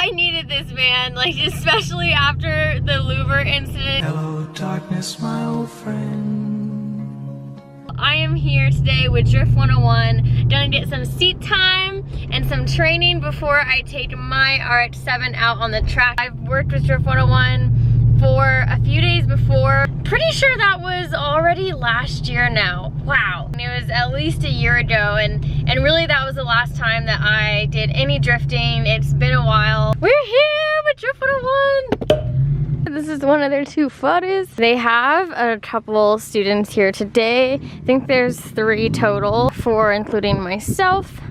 I needed this, man, like especially after the louver incident. Hello darkness, my old friend. I am here today with Drift 101, gonna get some seat time and some training before I take my RX-7 out on the track. I've worked with Drift 101 for a few days before. Pretty sure that was already last year now. Wow. It was at least a year ago, and really that was the last time that I did any drifting. It's been a while. We're here with Drift 101. This is one of their two photos. They have a couple students here today. I think there's 3 total, 4 including myself.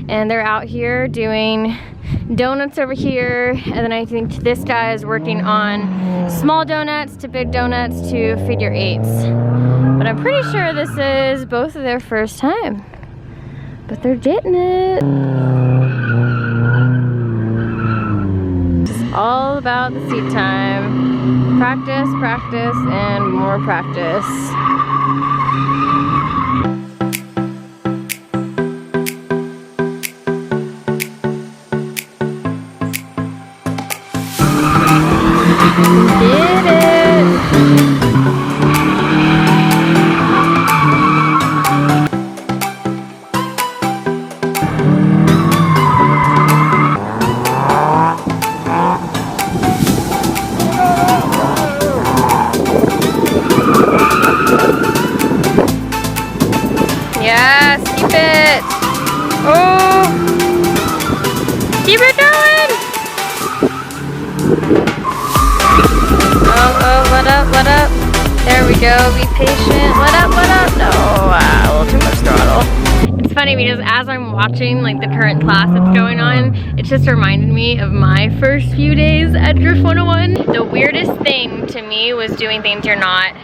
And they're out here doing donuts over here. And then I think this guy is working on small donuts to big donuts to figure 8s. But I'm pretty sure this is both of their first time. But they're getting it. It's all about the seat time. Practice, practice, and more practice. Did it! Yes, keep it! Oh! Keep it going! Oh, let up. There we go, be patient. Let up. No, a little too much throttle. It's funny because as I'm watching like the current class that's going on, it just reminded me of my first few days at Drift 101. The weirdest thing to me was doing things you're not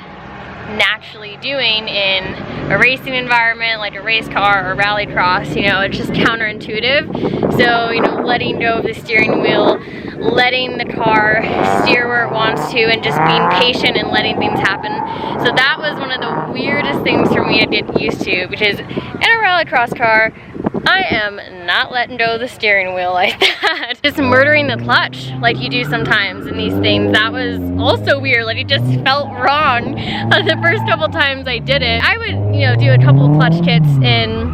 naturally doing in a racing environment like a race car or rallycross. You know, it's just counterintuitive. So, you know, letting go of the steering wheel, letting the car steer where it wants to, and just being patient and letting things happen. So that was one of the weirdest things for me to get used to, because in a rallycross car, I am not letting go of the steering wheel like that. Just murdering the clutch like you do sometimes in these things. That was also weird. Like, it just felt wrong the first couple times I did it. I would, you know, do a couple of clutch kits in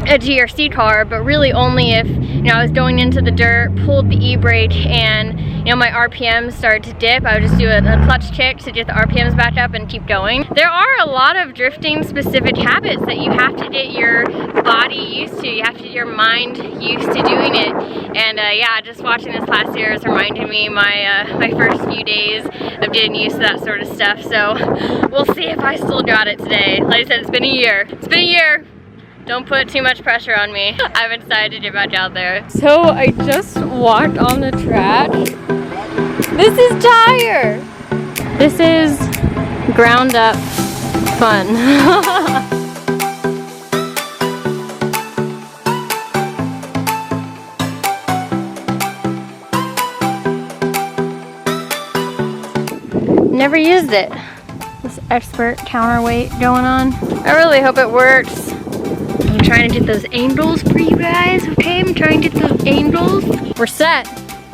a GRC car, but really only if, you know, I was going into the dirt, pulled the e-brake, and, you know, my RPMs started to dip. I would just do a clutch kick to get the RPMs back up and keep going. There are a lot of drifting specific habits that you have to get your body used to. You have to get your mind used to doing it. And yeah, just watching this class here is reminding me my first few days of getting used to that sort of stuff. So we'll see if I still got it today. Like I said, it's been a year. It's been a year. Don't put too much pressure on me. I've decided to get back out there. So I just walked on the track. This is tire. This is ground up fun. Never used it. This expert counterweight going on. I really hope it works. I'm trying to get those angles for you guys, okay? I'm trying to get those angles. We're set.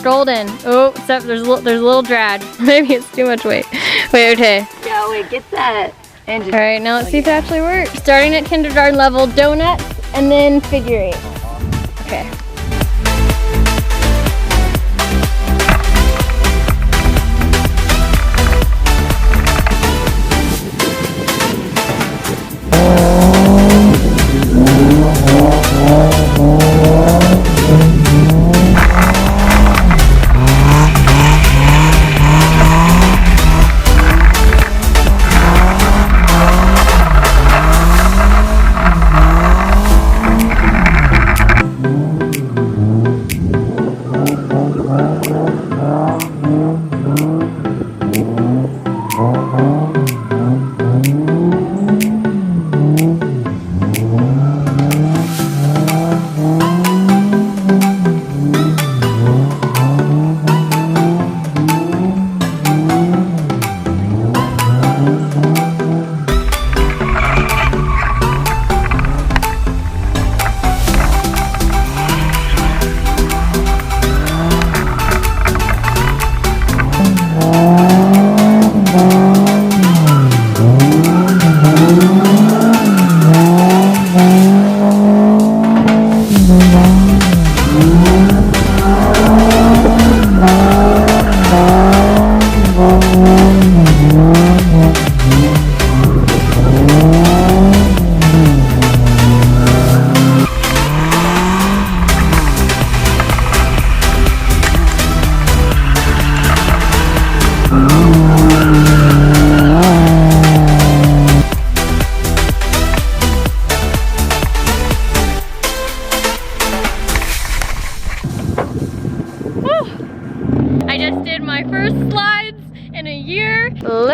Golden. Oh, except there's a little drag. Maybe it's too much weight. Wait, okay. Yeah, wait, get that. And just, all right, now let's see if it actually works. Starting at kindergarten level, donuts, and then figure 8. Okay.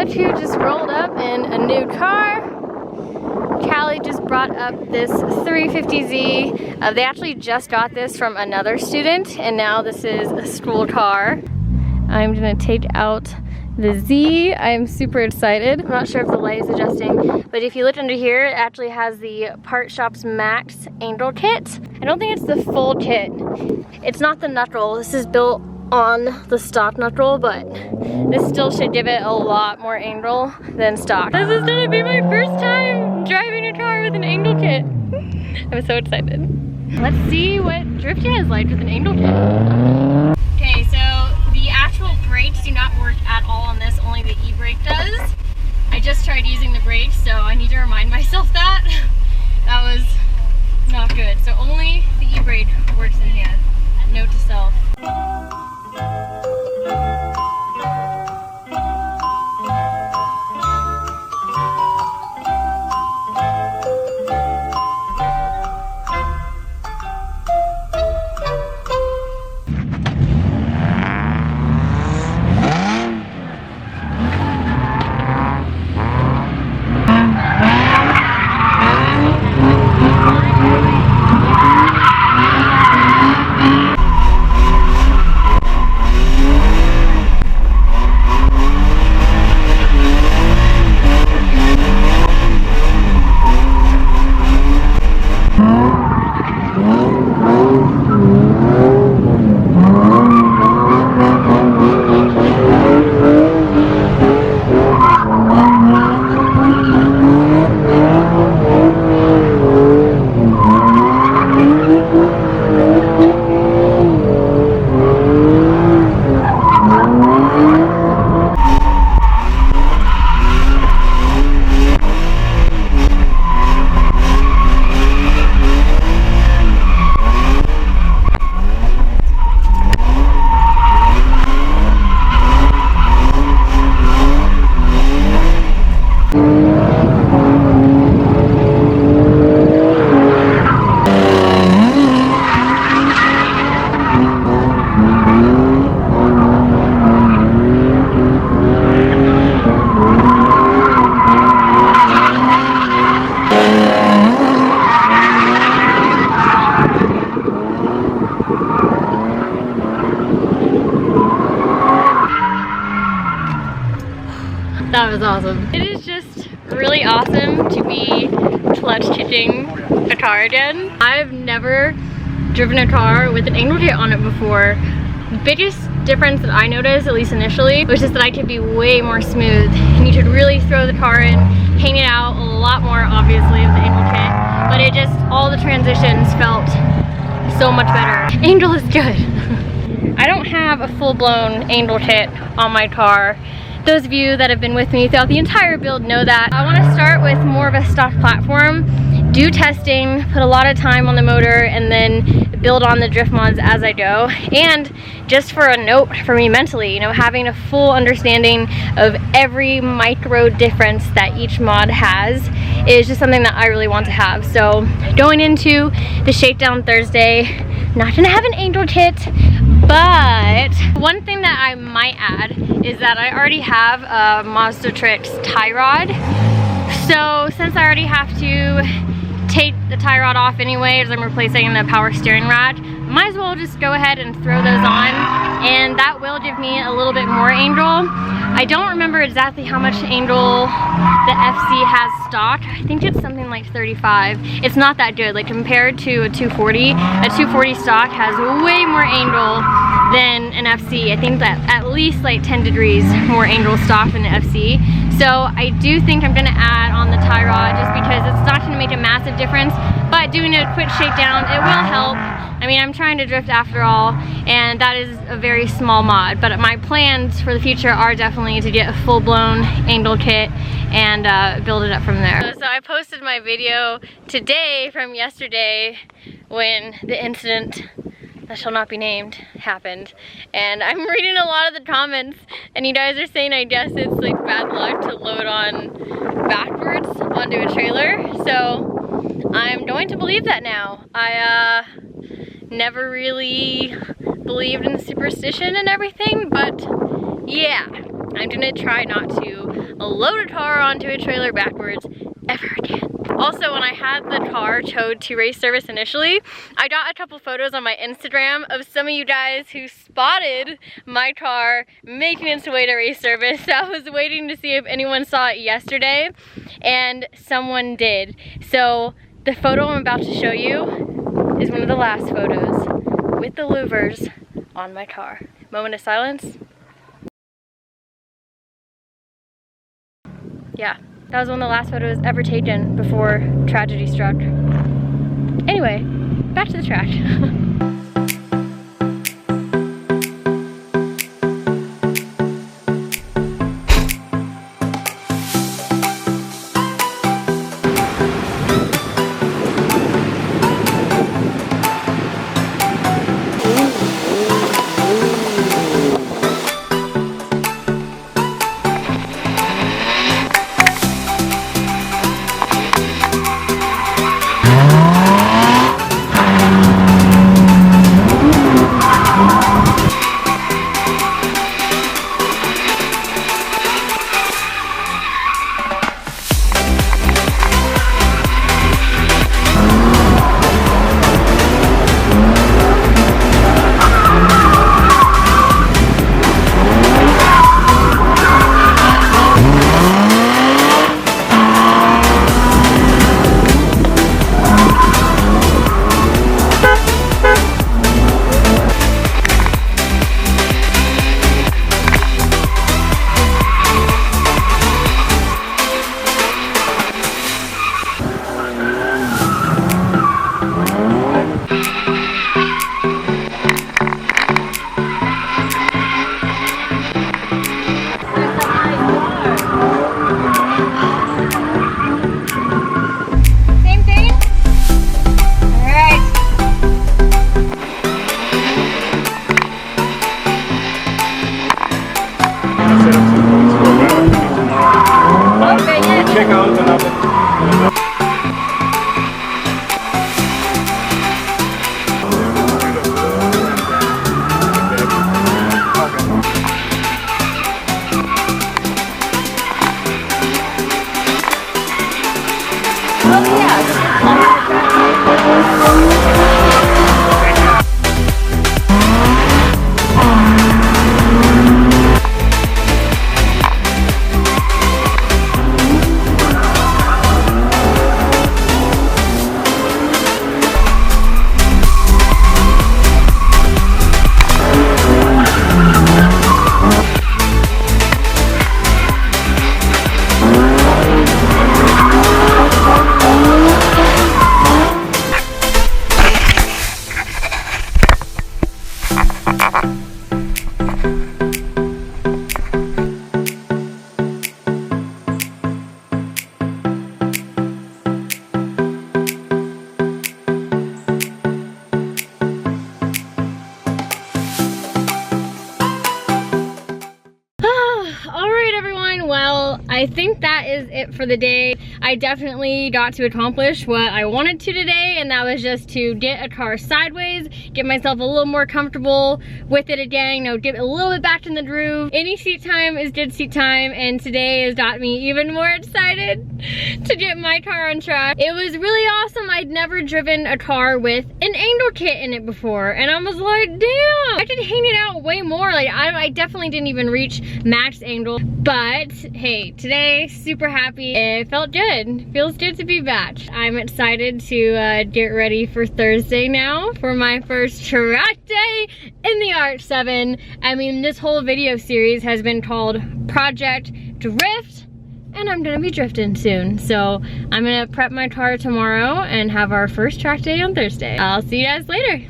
look who just rolled up in a new car. Callie just brought up this 350Z. They actually just got this from another student, and now this is a school car. I'm gonna take out the Z. I'm super excited. I'm not sure if the light is adjusting, but if you look under here, it actually has the Part Shops Max Angel Kit. I don't think it's the full kit. It's not the nut roll. This is built on the stock nut roll, but this still should give it a lot more angel than stock. This is gonna be my first time driving a car with an angel kit. I'm so excited. Let's see what drifting is like with an angel kit. Okay, so the actual brakes do not work at all on this, only the e-brake does. I just tried using the brakes, so I need to remind myself that. That was not good. So only the e-brake works in here. Note to self. That was awesome. It is just really awesome to be clutch kicking a car again. I've never driven a car with an angel kit on it before. The biggest difference that I noticed, at least initially, was just that I could be way more smooth, and you could really throw the car in, hang it out a lot more obviously with the angel kit, but it just, all the transitions felt so much better. Angel is good. I don't have a full-blown angel kit on my car. Those of you that have been with me throughout the entire build know that. I want to start with more of a stock platform, do testing, put a lot of time on the motor, and then build on the drift mods as I go. And just for a note for me mentally, you know, having a full understanding of every micro difference that each mod has is just something that I really want to have. So going into the Shakedown Thursday, not gonna have an angel kit, but one thing that I might add is that I already have a Mazda Trix tie rod. So since I already have to take the tie rod off anyway as I'm replacing the power steering rod, might as well just go ahead and throw those on, and that will give me a little bit more angel. I don't remember exactly how much angel the FC has stock. I think it's something like 35. It's not that good. Like compared to a 240, a 240 stock has way more angel than an FC. I think that at least like 10 degrees more angel stock than the FC. So I do think I'm gonna add on the tie rod just because it's not gonna make a massive difference, but doing a quick shakedown, it will help. I mean, I'm trying to drift after all, and that is a very small mod, but my plans for the future are definitely to get a full-blown angel kit and build it up from there. So I posted my video today from yesterday when the incident that shall not be named happened, and I'm reading a lot of the comments, and you guys are saying I guess it's like bad luck to load on backwards onto a trailer, so I'm going to believe that now. I never really believed in superstition and everything, but yeah, I'm gonna try not to load a car onto a trailer backwards ever again. Also, when I had the car towed to race service initially, I got a couple photos on my Instagram of some of you guys who spotted my car making its way to race service. So I was waiting to see if anyone saw it yesterday, and someone did. So the photo I'm about to show you is one of the last photos with the louvers on my car. Moment of silence. Yeah, that was one of the last photos ever taken before tragedy struck. Anyway, back to the track. I think that is it for the day. I definitely got to accomplish what I wanted to today, and that was just to get a car sideways, get myself a little more comfortable with it again, you know, get a little bit back in the groove. Any seat time is good seat time, and today has got me even more excited to get my car on track. It was really awesome. I'd never driven a car with an angle kit in it before, and I was like, damn, I could hang it out way more. Like, I definitely didn't even reach max angle, but hey, today, super happy. It felt good. Feels good to be back. I'm excited to get ready for Thursday now for my first track day in the RX-7. I mean, this whole video series has been called Project Drift, and I'm gonna be drifting soon. So I'm gonna prep my car tomorrow and have our first track day on Thursday. I'll see you guys later.